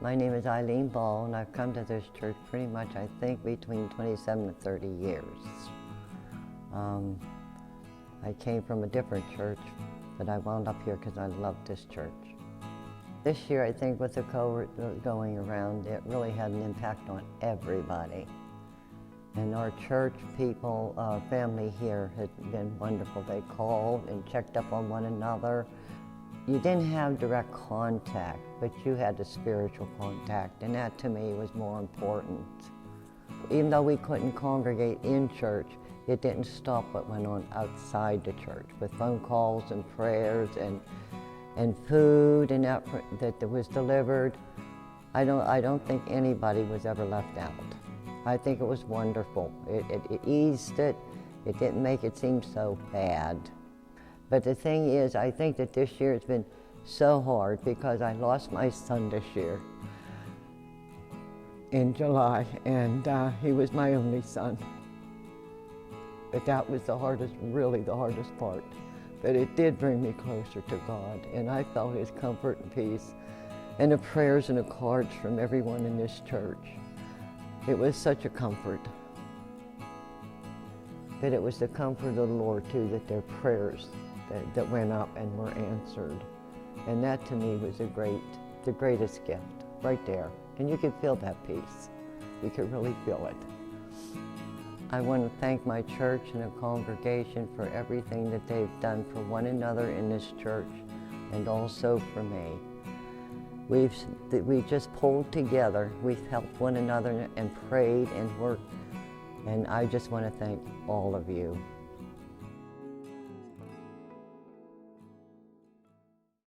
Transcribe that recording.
My name is Ilean and I've come to this church pretty much, I think, between 27 and 30 years. I came from a different church, but I wound up here because I love this church. This year, I think with the COVID going around, it really had an impact on everybody. And our church people, family here has been wonderful. They called and checked up on one another. You didn't have direct contact, but you had the spiritual contact, and that to me was more important. Even though we couldn't congregate in church, it didn't stop what went on outside the church with phone calls and prayers and food and that was delivered. I don't think anybody was ever left out. I think it was wonderful. It eased it. It didn't make it seem so bad. But the thing is, I think that this year has been so hard because I lost my son this year in July, and he was my only son. But that was the hardest, really the hardest part. But it did bring me closer to God, and I felt His comfort and peace, and the prayers and the cards from everyone in this church. It was such a comfort. But it was the comfort of the Lord too, that their prayers that went up and were answered. And that to me was the greatest gift, right there. And you could feel that peace. You could really feel it. I want to thank my church and the congregation for everything that they've done for one another in this church, and also for me. We just pulled together. We've helped one another and prayed and worked. And I just want to thank all of you.